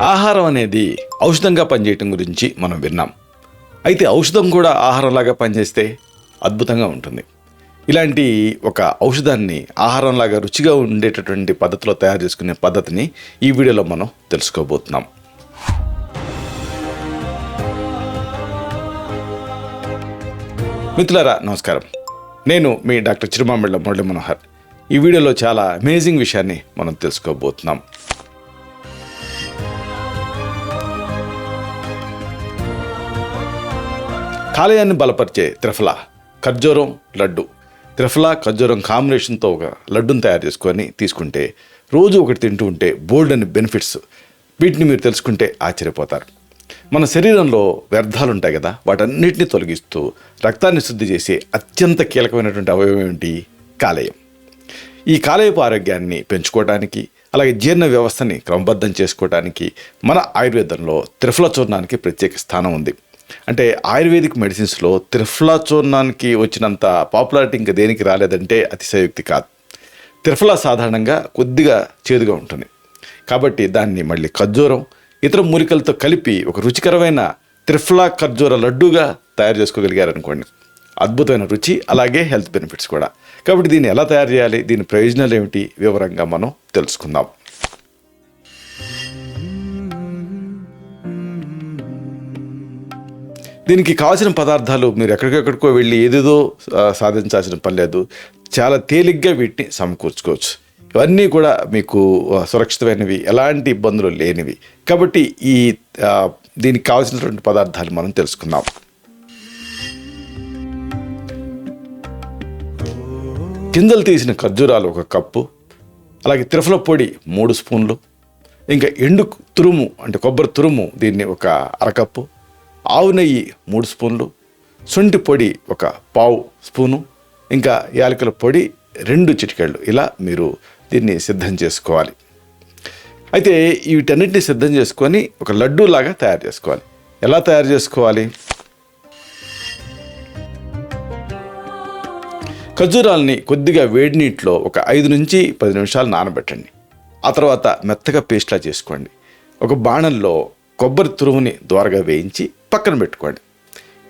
ఆహారం అనేది ఔషధంగా పనిచేయటం గురించి మనం విన్నాం. అయితే ఔషధం కూడా ఆహారంలాగా పనిచేస్తే అద్భుతంగా ఉంటుంది. ఇలాంటి ఒక ఔషధాన్ని ఆహారంలాగా రుచిగా ఉండేటటువంటి పద్ధతిలో తయారు చేసుకునే పద్ధతిని ఈ వీడియోలో మనం తెలుసుకోబోతున్నాం. మిత్రులారా నమస్కారం. నేను మీ డాక్టర్ చిరుమామిళ్ళ మురళీ మనోహర్. ఈ వీడియోలో చాలా అమేజింగ్ విషయాన్ని మనం తెలుసుకోబోతున్నాం. కాలేయాన్ని బలపరిచే త్రిఫలా ఖర్జూరం లడ్డు. త్రిఫలా ఖర్జూరం కాంబినేషన్తో ఒక లడ్డును తయారు చేసుకొని తీసుకుంటే రోజు ఒకటి తింటూ ఉంటే బోల్డ్ అని బెనిఫిట్స్. వీటిని మీరు తెలుసుకుంటే ఆశ్చర్యపోతారు. మన శరీరంలో వ్యర్థాలు ఉంటాయి కదా, వాటన్నిటిని తొలగిస్తూ రక్తాన్ని శుద్ధి చేసే అత్యంత కీలకమైనటువంటి అవయవం ఏమిటి? కాలేయం. ఈ కాలేయపు ఆరోగ్యాన్ని పెంచుకోవడానికి, అలాగే జీర్ణ వ్యవస్థని క్రమబద్ధం చేసుకోవడానికి మన ఆయుర్వేదంలో త్రిఫలా చూర్ణానికి ప్రత్యేక స్థానం ఉంది. అంటే ఆయుర్వేదిక్ మెడిసిన్స్లో త్రిఫలా చూర్ణానికి వచ్చినంత పాపులారిటీ ఇంకా దేనికి రాలేదంటే అతిశయోక్తి కాదు. త్రిఫలా సాధారణంగా కొద్దిగా చేదుగా ఉంటుంది కాబట్టి దాన్ని మళ్ళీ ఖర్జూరం ఇతర మూలికలతో కలిపి ఒక రుచికరమైన త్రిఫలా ఖర్జూర లడ్డూగా తయారు చేసుకోగలిగారనుకోండి, అద్భుతమైన రుచి, అలాగే హెల్త్ బెనిఫిట్స్ కూడా. కాబట్టి దీన్ని ఎలా తయారు చేయాలి, దీని ప్రయోజనాలు ఏమిటి, వివరంగా మనం తెలుసుకుందాం. దీనికి కావాల్సిన పదార్థాలు మీరు ఎక్కడికెక్కడికో వెళ్ళి ఏదేదో సాధించాల్సిన పని లేదు. చాలా తేలిగ్గా వీటిని సమకూర్చుకోవచ్చు. ఇవన్నీ కూడా మీకు సురక్షితమైనవి, ఎలాంటి ఇబ్బందులు లేనివి. కాబట్టి దీనికి కావాల్సినటువంటి పదార్థాలు మనం తెలుసుకుందాం. గింజలు తీసిన ఖర్జూరాలు 1 కప్పు, అలాగే త్రిఫల పొడి 3 స్పూన్లు, ఇంకా ఎండు తురుము అంటే కొబ్బరి తురుము దీన్ని 1 అరకప్పు, ఆవు నెయ్యి 3 స్పూన్లు, శొంఠి పొడి 1 పావు స్పూను, ఇంకా యాలకుల పొడి 2 చిటికెళ్ళు. ఇలా మీరు దీన్ని సిద్ధం చేసుకోవాలి. అయితే వీటన్నిటిని సిద్ధం చేసుకొని ఒక లడ్డూలాగా తయారు చేసుకోవాలి. ఎలా తయారు చేసుకోవాలి? ఖర్జూరాలని కొద్దిగా వేడి నీటిలో ఒక 5 నుంచి 10 నిమిషాలు నానబెట్టండి. ఆ తర్వాత మెత్తగా పేస్ట్లా చేసుకోండి. ఒక బాణంలో కొబ్బరి తురుముని దోరగా వేయించి పక్కన పెట్టుకోండి.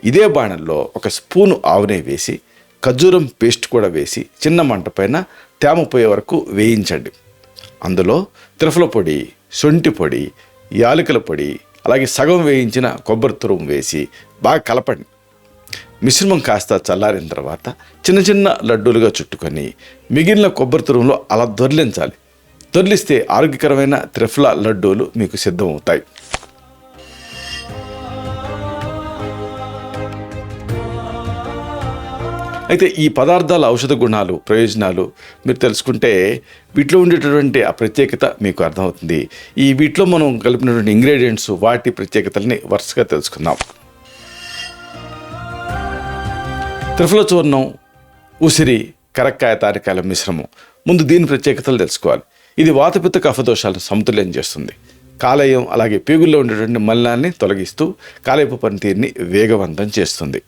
ఇదే బాణంలో 1 స్పూను ఆవు నెయ్యి వేసి ఖర్జూరం పేస్ట్ కూడా వేసి చిన్న మంట పైన తేమ పోయే వరకు వేయించండి. అందులో త్రిఫల పొడి, శొంఠి పొడి, యాలకుల పొడి, అలాగే సగం వేయించిన కొబ్బరి తురుము వేసి బాగా కలపండి. మిశ్రమం కాస్త చల్లారిన తర్వాత చిన్న చిన్న లడ్డూలుగా చుట్టుకొని మిగిలిన కొబ్బరి తురుములో అలా దొర్లించాలి. దొర్లిస్తే ఆరోగ్యకరమైన త్రిఫలా లడ్డూలు మీకు సిద్ధమవుతాయి. అయితే ఈ పదార్థాల ఔషధ గుణాలు, ప్రయోజనాలు మీరు తెలుసుకుంటే వీటిలో ఉండేటటువంటి ఆ ప్రత్యేకత మీకు అర్థమవుతుంది. వీటిలో మనం కలిపినటువంటి ఇంగ్రీడియంట్స్, వాటి ప్రత్యేకతల్ని వరుసగా తెలుసుకుందాం. త్రిఫల చూర్ణం, ఉసిరి, కరక్కాయ తారికాయల మిశ్రమం. ముందు దీని ప్రత్యేకతలు తెలుసుకోవాలి. ఇది వాతపిత్త కఫదోషాలను సమతుల్యం చేస్తుంది. కాలేయం అలాగే పేగుల్లో ఉండేటువంటి మలినాన్ని తొలగిస్తూ కాలేయపు పనితీరుని వేగవంతం చేస్తుంది.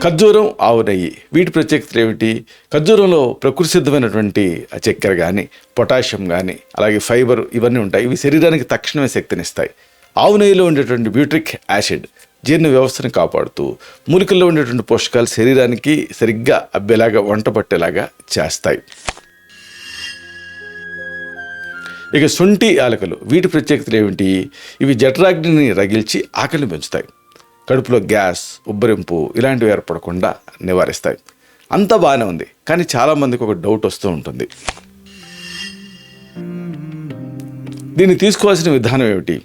ఖర్జూరం, ఆవు నెయ్యి, వీటి ప్రత్యేకతలు ఏమిటి? ఖర్జూరంలో ప్రకృతి సిద్ధమైనటువంటి చక్కెర కానీ, పొటాషియం కానీ, అలాగే ఫైబర్ ఇవన్నీ ఉంటాయి. ఇవి శరీరానికి తక్షణమే శక్తినిస్తాయి. ఆవు నెయ్యిలో ఉండేటువంటి బ్యూట్రిక్ యాసిడ్ జీర్ణ వ్యవస్థను కాపాడుతూ మూలికల్లో ఉండేటువంటి పోషకాలు శరీరానికి సరిగ్గా అబ్బేలాగా, వంట పట్టేలాగా చేస్తాయి. ఇక శొంఠి, యాలకులు, వీటి ప్రత్యేకతలు ఏమిటి? ఇవి జఠరాగ్నిని రగిల్చి ఆకలిని పెంచుతాయి. కడుపులో గ్యాస్, ఉబ్బరింపు ఇలాంటివి ఏర్పడకుండా నివారిస్తాయి. అంతా బాగానే ఉంది, కానీ చాలామందికి ఒక డౌట్ వస్తూ ఉంటుంది. దీన్ని తీసుకోవాల్సిన విధానం ఏమిటి?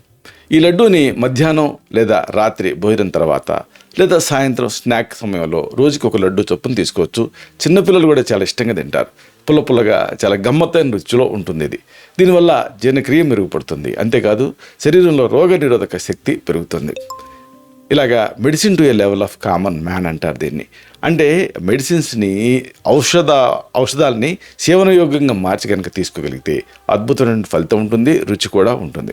ఈ లడ్డూని మధ్యాహ్నం లేదా రాత్రి భోజనం తర్వాత లేదా సాయంత్రం స్నాక్ సమయంలో రోజుకి 1 లడ్డు చొప్పున తీసుకోవచ్చు. చిన్నపిల్లలు కూడా చాలా ఇష్టంగా తింటారు. పుల్లగా చాలా గమ్మత్తైన రుచిలో ఉంటుంది ఇది. దీనివల్ల జీర్ణక్రియ మెరుగుపడుతుంది. అంతేకాదు శరీరంలో రోగ నిరోధక శక్తి పెరుగుతుంది. ఇలాగా medicine to A level of common man అంటారు దీన్ని. అంటే మెడిసిన్స్ని, ఔషధాలని సేవనయోగ్యంగా మార్చి కనుక తీసుకోగలిగితే అద్భుతమైన ఫలితం ఉంటుంది, రుచి కూడా ఉంటుంది.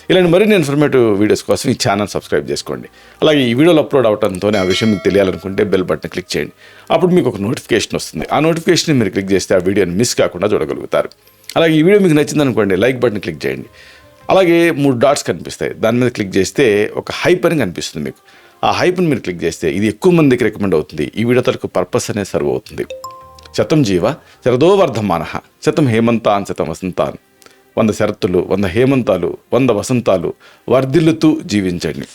ఇలాంటి మరిన్ని ఇన్ఫర్మేటివ్ వీడియోస్ కోసం ఈ ఛానల్ సబ్స్క్రైబ్ చేసుకోండి. అలాగే ఈ వీడియోలు అప్లోడ్ అవడంతోనే ఆ విషయం మీకు తెలియాలనుకుంటే బెల్ బటన్ క్లిక్ చేయండి. అప్పుడు మీకు ఒక నోటిఫికేషన్ వస్తుంది. ఆ నోటిఫికేషన్ మీరు క్లిక్ చేస్తే ఆ వీడియోని మిస్ కాకుండా చూడగలుగుతారు. అలాగే ఈ వీడియో మీకు నచ్చింది అనుకోండి, లైక్ బటన్ క్లిక్ చేయండి. అలాగే 3 డాట్స్ కనిపిస్తాయి, దాని మీద క్లిక్ చేస్తే ఒక హైప్ అని కనిపిస్తుంది మీకు. ఆ హైప్ని మీరు క్లిక్ చేస్తే ఇది ఎక్కువ మందికి రికమెండ్ అవుతుంది. ఈ వీడియో తరకు పర్పస్ అనేది సర్వ్ అవుతుంది. శతం జీవ శరదో వర్ధమాన, శతం హేమంతాన్ శతం వసంతాన్. 100 శరత్తులు, 100 హేమంతాలు, 100 వసంతాలు వర్ధిల్లుతూ జీవించండి.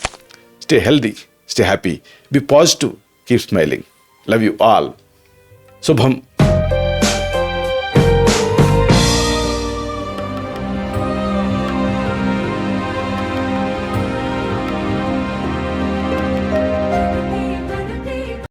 Stay healthy, stay happy, be positive, keep smiling. Love you all. శుభం.